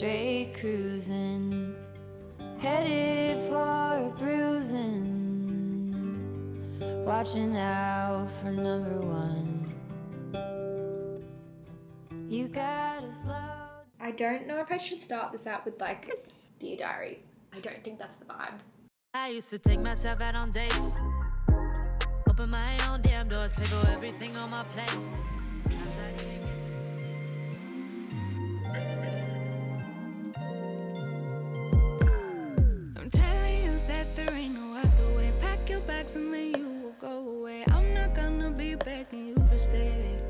straight cruising, headed for bruising, watching out for number one. You gotta slow. I don't know if I should start this out with like Dear Diary. I don't think that's the vibe. I used to take myself out on dates, open my own damn doors, pay for everything on my plate. Sometimes I didn't get I'm telling you that there ain't no other way. Pack your bags and then you will go away. I'm not gonna be begging you to stay.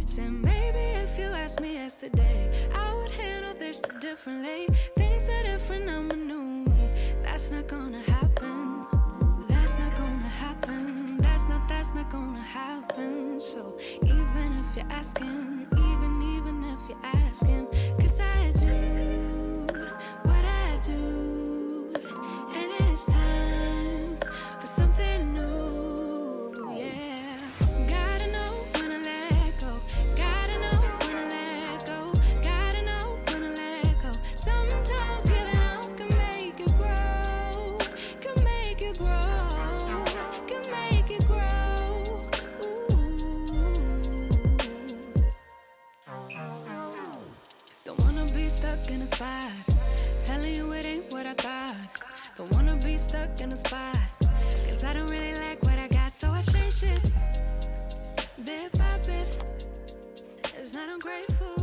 Said maybe if you asked me yesterday, I would handle this differently. Things are different, I'm a new me. That's not gonna happen. That's not gonna happen. That's not gonna happen. So even if you're asking, even if you're asking, 'cause I do what I do, and it's time for something new. Yeah, gotta know when to let go. Gotta know when to let go. Gotta know when to let go. Sometimes giving up can make you grow. Can make you grow. Can make you grow. Don't wanna be stuck in a spot, telling you it ain't what I thought. Don't wanna be stuck in a spot, 'cause I don't really like what I got, so I changed it bit by bit. It's not ungrateful,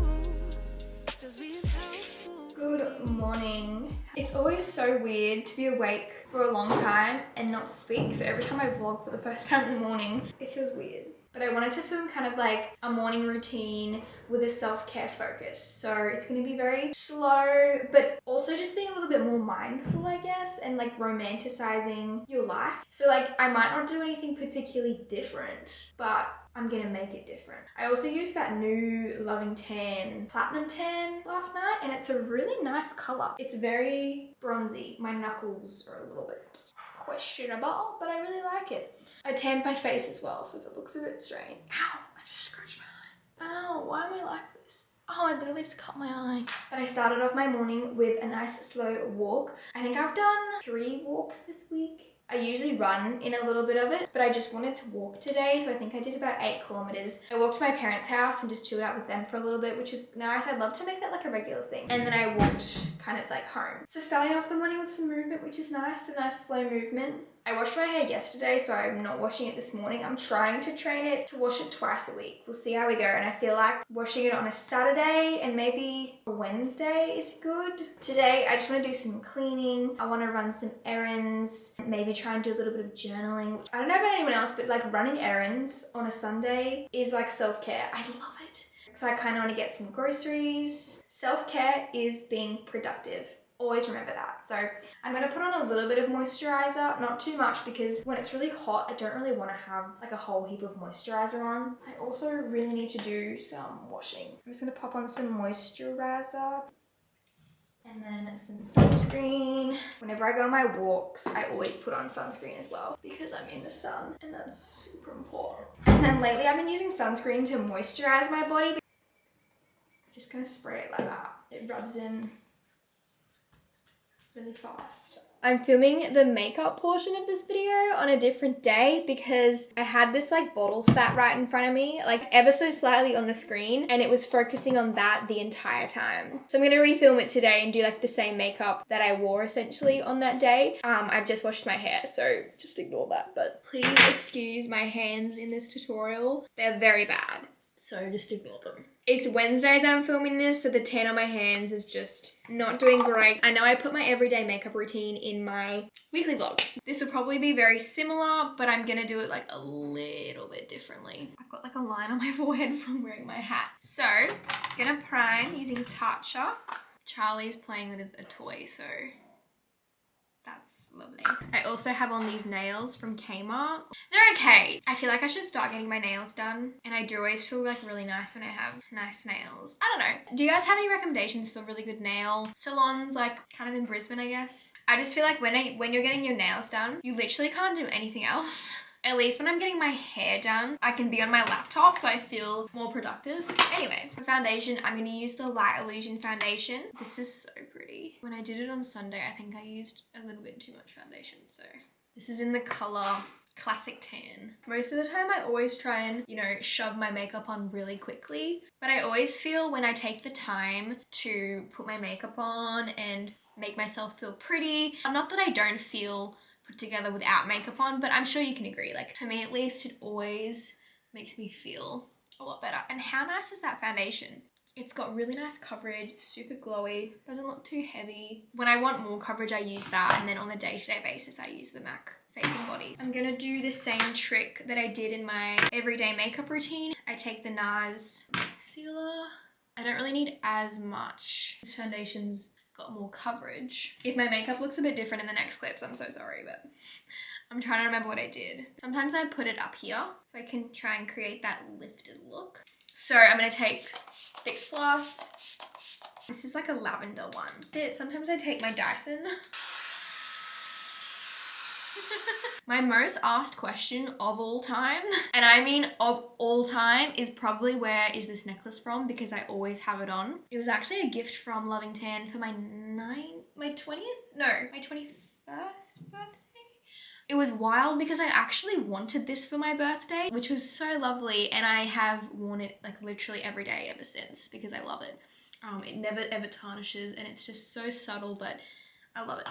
just being helpful. Good morning. It's always so weird to be awake for a long time and not speak. So every time I vlog for the first time in the morning, it feels weird. But I wanted to film kind of like a morning routine with a self-care focus. So it's gonna be very slow, but also just being a little bit more mindful, I guess, and like romanticizing your life. So like I might not do anything particularly different, but I'm gonna make it different. I also used that new Loving Tan Platinum Tan last night, and it's a really nice color. It's very bronzy. My knuckles are a little bit questionable, but I really like it. I tanned my face as well, so if it looks a bit strange. Ow, I just scratched my eye. Ow, why am I like this? Oh, I literally just cut my eye. But I started off my morning with a nice slow walk. I think I've done 3 walks this week. I usually run in a little bit of it, but I just wanted to walk today, so I think I did about 8 kilometers. I walked to my parents' house and just chilled out with them for a little bit, which is nice. I'd love to make that like a regular thing. And then I walked kind of like home. So starting off the morning with some movement, which is nice, a nice slow movement. I washed my hair yesterday, so I'm not washing it this morning. I'm trying to train it to wash it twice a week. We'll see how we go. And I feel like washing it on a Saturday and maybe a Wednesday is good. Today, I just want to do some cleaning. I want to run some errands, maybe try and do a little bit of journaling. I don't know about anyone else, but like running errands on a Sunday is like self-care. I love it. So I kind of want to get some groceries. Self-care is being productive. Always remember that. So I'm going to put on a little bit of moisturizer, not too much, because when it's really hot, I don't really want to have like a whole heap of moisturizer on. I also really need to do some washing. I'm just going to pop on some moisturizer and then some sunscreen. Whenever I go on my walks, I always put on sunscreen as well because I'm in the sun and that's super important. And then lately I've been using sunscreen to moisturize my body. I'm just going to spray it like that. It rubs in really fast. I'm filming the makeup portion of this video on a different day because I had this like bottle sat right in front of me, like ever so slightly on the screen, and it was focusing on that the entire time. So I'm gonna refilm it today and do like the same makeup that I wore essentially on that day. I've just washed my hair, so just ignore that, but please excuse my hands in this tutorial. They're very bad, so just ignore them. It's Wednesdays I'm filming this, so the tan on my hands is just not doing great. I know I put my everyday makeup routine in my weekly vlog. This will probably be very similar, but I'm gonna do it like a little bit differently. I've got like a line on my forehead from wearing my hat. So, gonna prime using Tatcha. Charlie's playing with a toy, so that's lovely. I also have on these nails from Kmart. They're okay. I feel like I should start getting my nails done, and I do always feel like really nice when I have nice nails. I don't know. Do you guys have any recommendations for really good nail salons, like kind of in Brisbane, I guess? I just feel like when you're getting your nails done, you literally can't do anything else. At least when I'm getting my hair done, I can be on my laptop so I feel more productive. Anyway, for foundation, I'm going to use the Light Illusion foundation. This is so pretty. When I did it on Sunday, I think I used a little bit too much foundation. So this is in the color Classic Tan. Most of the time I always try and, you know, shove my makeup on really quickly. But I always feel when I take the time to put my makeup on and make myself feel pretty, not that I don't feel put together without makeup on, but I'm sure you can agree, like for me at least, it always makes me feel a lot better. And how nice is that foundation? It's got really nice coverage, it's super glowy, doesn't look too heavy. When I want more coverage, I use that, and then on a day-to-day basis, I use the MAC Face and Body. I'm gonna do the same trick that I did in my everyday makeup routine. I take the NARS concealer. I don't really need as much. This foundation's got more coverage. If my makeup looks a bit different in the next clips, I'm so sorry, but I'm trying to remember what I did. Sometimes I put it up here so I can try and create that lifted look. So I'm gonna take Fix Plus. This is like a lavender one. Sometimes I take my Dyson. My most asked question of all time, and I mean of all time, is probably where is this necklace from, because I always have it on. It was actually a gift from Loving Tan for my 21st birthday. It was wild because I actually wanted this for my birthday, which was so lovely, and I have worn it like literally every day ever since because I love it. It never ever tarnishes, and it's just so subtle, but I love it.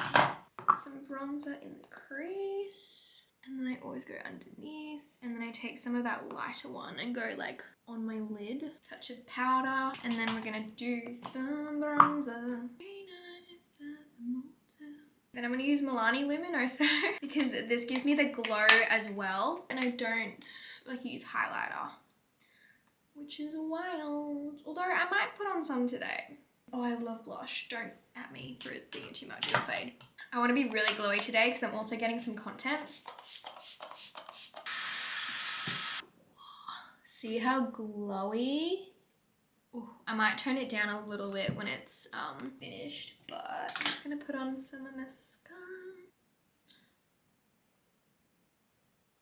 Some bronzer in the crease, and then I always go underneath, and then I take some of that lighter one and go like on my lid, touch of powder, and then we're gonna do some bronzer. Then I'm gonna use Milani Luminoso because this gives me the glow as well, and I don't like use highlighter, which is wild, although I might put on some today. Oh, I love blush. Don't at me for it being too much, it'll fade. I want to be really glowy today because I'm also getting some content. See how glowy? Ooh, I might tone it down a little bit when it's finished, but I'm just going to put on some mascara.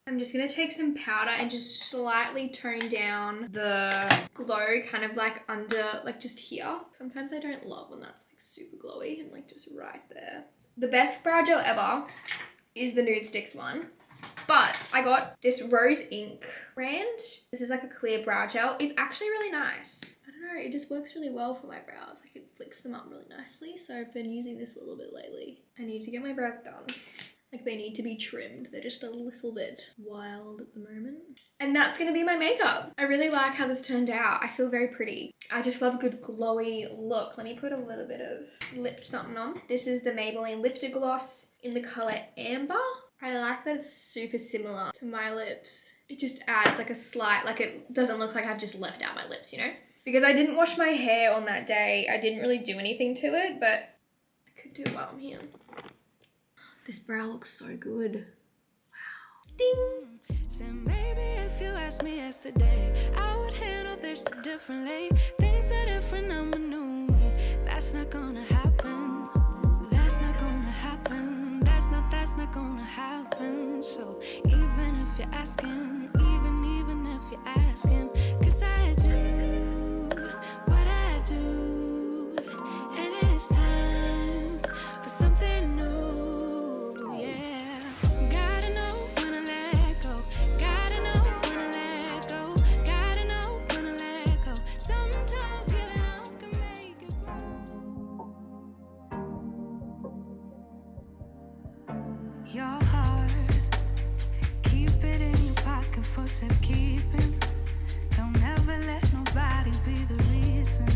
I'm just going to take some powder and just slightly tone down the glow kind of like under, like just here. Sometimes I don't love when that's like super glowy and like just right there. The best brow gel ever is the Nude Sticks one, but I got this Rose Ink brand. This is like a clear brow gel. It's actually really nice. I don't know, it just works really well for my brows. Like it flicks them up really nicely. So I've been using this a little bit lately. I need to get my brows done. Like they need to be trimmed. They're just a little bit wild at the moment. And that's gonna be my makeup. I really like how this turned out. I feel very pretty. I just love a good glowy look. Let me put a little bit of lip something on. This is the Maybelline Lifter Gloss in the color Amber. I like that it's super similar to my lips. It just adds like a slight, like it doesn't look like I've just left out my lips, you know? Because I didn't wash my hair on that day. I didn't really do anything to it, but I could do it while I'm here. This brow looks so good. Wow. Ding! So maybe if you asked me yesterday, I would handle this differently. Things are different, I'm a new me. That's not gonna happen. That's not gonna happen. That's not gonna happen. So even if you're asking, even if you're asking, 'cause I do what I do, and it's time for something new. Your heart, keep it in your pocket for safekeeping. Don't ever let nobody be the reason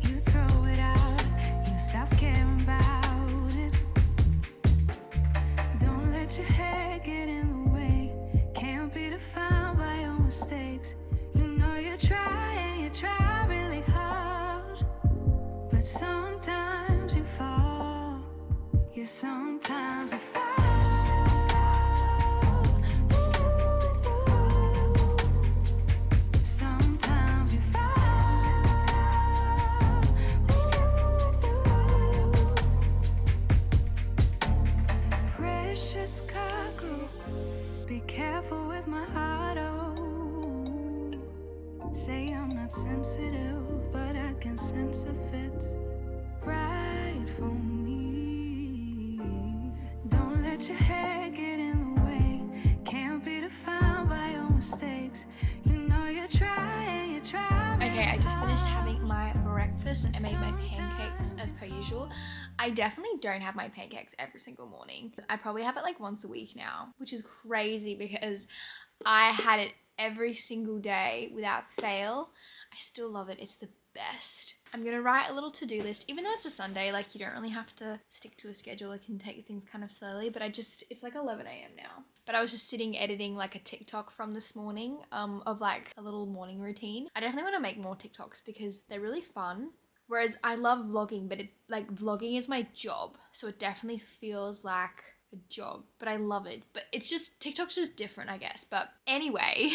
you throw it out, you stop caring about it. Don't let your hair get in the way, can't be defined by your mistakes. You know you try and you try really hard, but sometimes you fall. Yeah, sometimes you fall. Sometimes you fall. Precious cargo, be careful let your hair get in the way. Can't be defined by your mistakes. You know you're trying, you're trying. Okay, I just finished having my breakfast. I made my pancakes as per usual. I definitely don't have my pancakes every single morning. I probably have it like once a week now, which is crazy because I had it every single day without fail. I still love it. It's the best. I'm gonna write a little to-do list, even though it's a Sunday. Like, you don't really have to stick to a schedule. I can take things kind of slowly, but it's like 11 a.m. now. But I was just sitting editing like a TikTok from this morning of like a little morning routine. I definitely want to make more TikToks because they're really fun. Whereas I love vlogging, but vlogging is my job, so it definitely feels like a job, but I love it. But it's just, TikTok's just different, I guess. But anyway,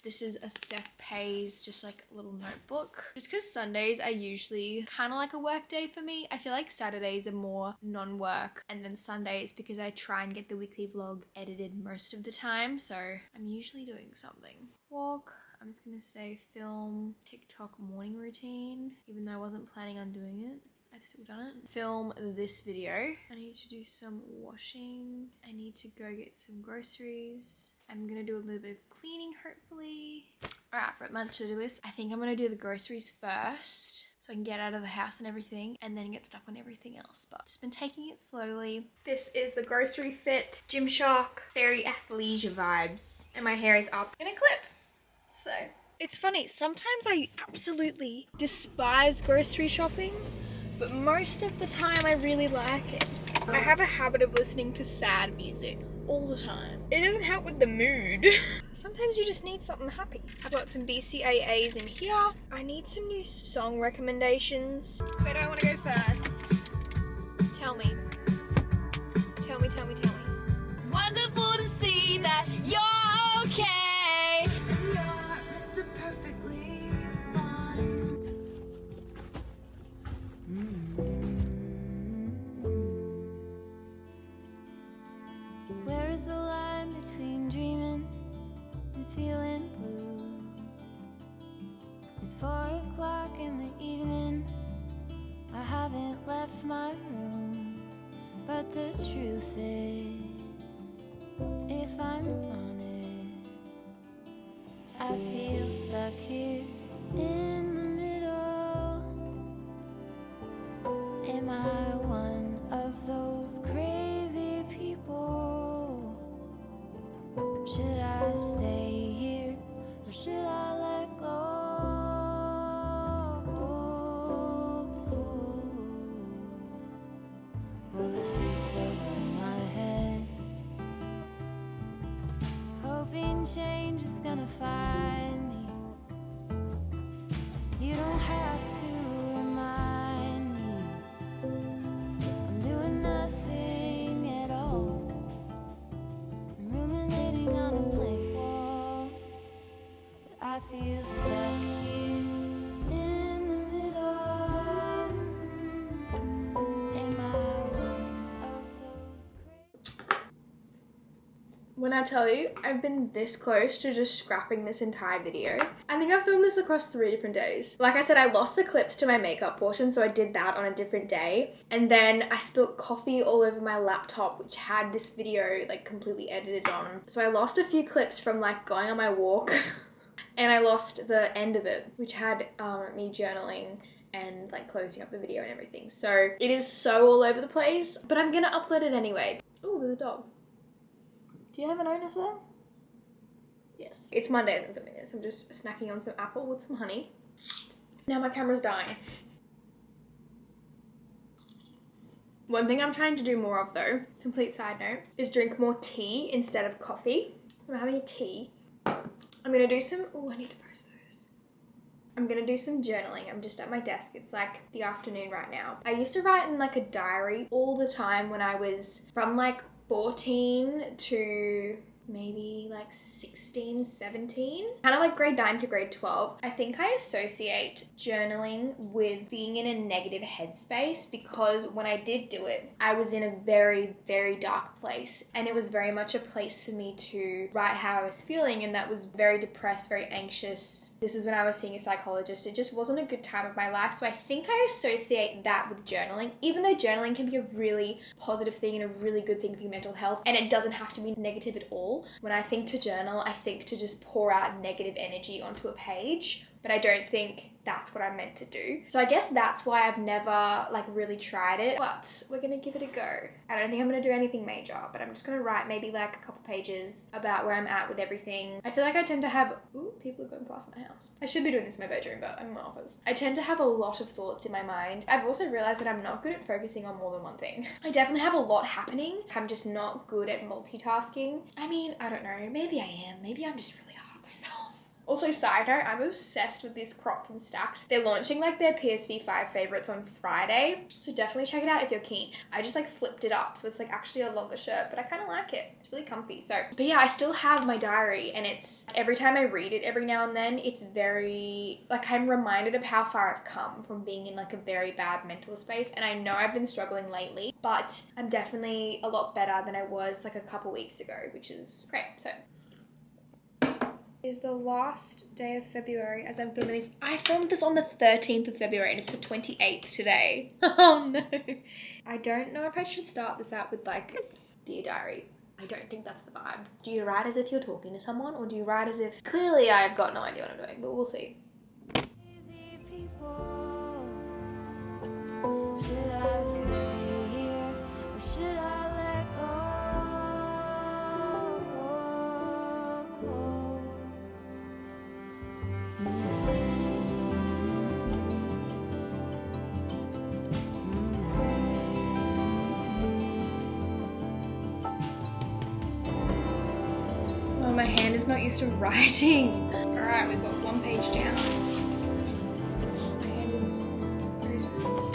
this is a Steph Pays, just like a little notebook. Just because Sundays are usually kind of like a work day for me. I feel like Saturdays are more non-work, and then Sundays, because I try and get the weekly vlog edited most of the time, so I'm usually doing something. Walk. I'm just gonna say film TikTok morning routine, even though I wasn't planning on doing it. I've still done it. Film this video. I need to do some washing. I need to go get some groceries. I'm gonna do a little bit of cleaning, hopefully. Alright, but my to-do list. I think I'm gonna do the groceries first, so I can get out of the house and everything, and then get stuck on everything else. But just been taking it slowly. This is the grocery fit Gymshark, very athleisure vibes. And my hair is up in a clip. So it's funny, sometimes I absolutely despise grocery shopping, but most of the time I really like it. I have a habit of listening to sad music all the time. It doesn't help with the mood. Sometimes you just need something happy. I've got some BCAAs in here. I need some new song recommendations. Where do I want to go first? Tell me. Tell me, tell me, tell me. It's wonderful to see that you're okay. Where is the line between dreaming and feeling blue? It's 4 o'clock in the evening. I haven't left my room, but the truth is, if I'm honest, I feel stuck here in the middle. Am I one of those crazy people? Should I stay here or should I let go? Pull the sheets over my head, hoping change is gonna find me. You don't have to remind me I'm doing nothing at all. I'm ruminating on a blank wall, but I feel stuck here in the middle. Am I one of those crazy? When I tell you, I've been this close to just scrapping this entire video. I think I filmed this across 3 different days. Like I said, I lost the clips to my makeup portion, so I did that on a different day. And then I spilled coffee all over my laptop, which had this video like completely edited on. So I lost a few clips from like going on my walk. And I lost the end of it, which had me journaling and like closing up the video and everything. So it is so all over the place, but I'm gonna upload it anyway. Oh, there's a dog. Do you have an owner, sir? Yes. It's Monday as I'm filming this. I'm just snacking on some apple with some honey. Now my camera's dying. One thing I'm trying to do more of though, complete side note, is drink more tea instead of coffee. I'm having a tea. I'm gonna do some, oh, I need to post those. I'm gonna do some journaling. I'm just at my desk. It's like the afternoon right now. I used to write in like a diary all the time when I was from like 14 to maybe like 16, 17, kind of like grade 9 to grade 12. I think I associate journaling with being in a negative headspace because when I did do it, I was in a very, very dark place, and it was very much a place for me to write how I was feeling, and that was very depressed, very anxious, This is when I was seeing a psychologist. It just wasn't a good time of my life. So I think I associate that with journaling, even though journaling can be a really positive thing and a really good thing for your mental health. And it doesn't have to be negative at all. When I think to journal, I think to just pour out negative energy onto a page, but I don't think that's what I'm meant to do. So I guess that's why I've never like really tried it, but we're gonna give it a go. I don't think I'm gonna do anything major, but I'm just gonna write maybe like a couple pages about where I'm at with everything. I feel like I tend to have, ooh, people are going past my house. I should be doing this in my bedroom, but I'm in my office. I tend to have a lot of thoughts in my mind. I've also realized that I'm not good at focusing on more than one thing. I definitely have a lot happening. I'm just not good at multitasking. I mean, I don't know, maybe I am. Maybe I'm just really hard on myself. Also, side note, I'm obsessed with this crop from STAX. They're launching like their PSV5 favorites on Friday, so definitely check it out if you're keen. I just like flipped it up, so it's like actually a longer shirt, but I kind of like it. It's really comfy. So, but yeah, I still have my diary, and it's every time I read it every now and then, it's very, like, I'm reminded of how far I've come from being in like a very bad mental space. And I know I've been struggling lately, but I'm definitely a lot better than I was like a couple weeks ago, which is great. So is the last day of February as I'm filming this. I filmed this on the 13th of February and it's the 28th today. Oh no. I don't know if I should start this out with like, Dear Diary. I don't think that's the vibe. Do you write as if you're talking to someone, or do you write as if... Clearly I've got no idea what I'm doing, but we'll see. Easy people. Should I stay here or should I let go? Oh, my hand is not used to writing. Alright, we've got one page down. My hand is very small.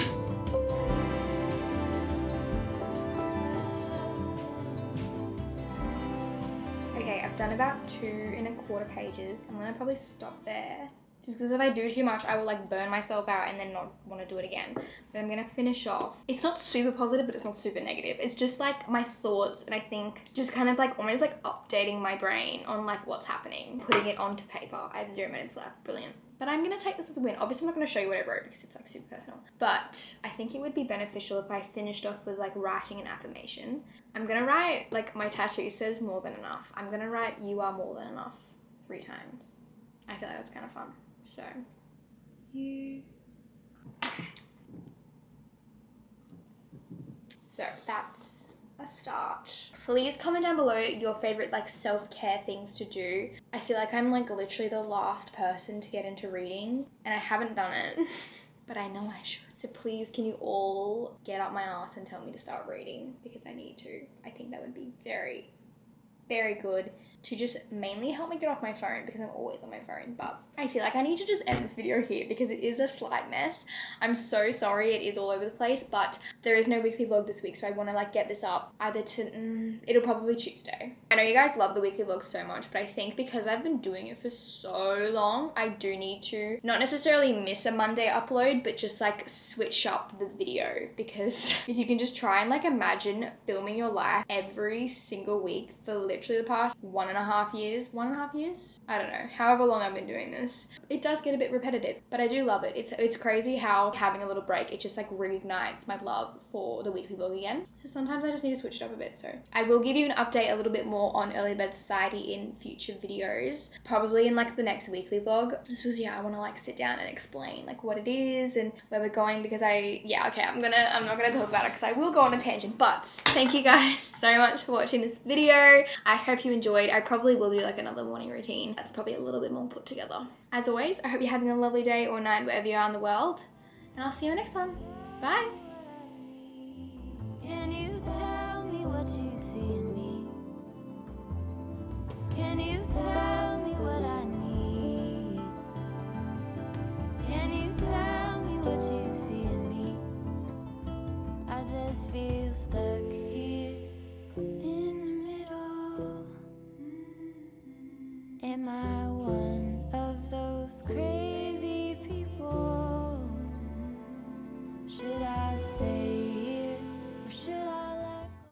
Okay, I've done about 2¼ pages. I'm gonna probably stop there. Just because if I do too much, I will like burn myself out and then not want to do it again. But I'm gonna finish off. It's not super positive, but it's not super negative. It's just like my thoughts, and I think just kind of like almost like updating my brain on like what's happening, putting it onto paper. I have 0 minutes left. Brilliant. But I'm gonna take this as a win. Obviously, I'm not gonna show you what I wrote because it's like super personal. But I think it would be beneficial if I finished off with like writing an affirmation. I'm gonna write, like my tattoo says, more than enough. I'm gonna write you are more than enough 3 times. I feel like that's kind of fun. So, So that's a start. Please comment down below your favorite like self-care things to do. I feel like I'm like literally the last person to get into reading, and I haven't done it, but I know I should. So please, can you all get up my ass and tell me to start reading, because I need to. I think that would be very, very good to just mainly help me get off my phone, because I'm always on my phone. But I feel like I need to just end this video here because it is a slight mess. I'm so sorry, it is all over the place, but there is no weekly vlog this week, so I want to like get this up either to, it'll probably Tuesday. I know you guys love the weekly vlogs so much, but I think because I've been doing it for so long, I do need to not necessarily miss a Monday upload, but just like switch up the video, because if you can just try and like imagine filming your life every single week for literally the past 1.5 years, 1.5 years? I don't know, however long I've been doing this. It does get a bit repetitive, but I do love it. It's crazy how having a little break, it just like reignites my love for the weekly vlog again. So sometimes I just need to switch it up a bit. So I will give you an update a little bit more on Early Bird Society in future videos, probably in like the next weekly vlog, just because I want to like sit down and explain like what it is and where we're going, because I'm not gonna talk about it because I will go on a tangent. But thank you guys so much for watching this video. I hope you enjoyed. I probably will do like another morning routine that's probably a little bit more put together. As always, I hope you're having a lovely day or night wherever you are in the world, and I'll see you in the next one. Bye. Can you tell me what you see in me? Can you tell me what I need? Can you tell me what you see in me? I just feel stuck here in the middle. Am I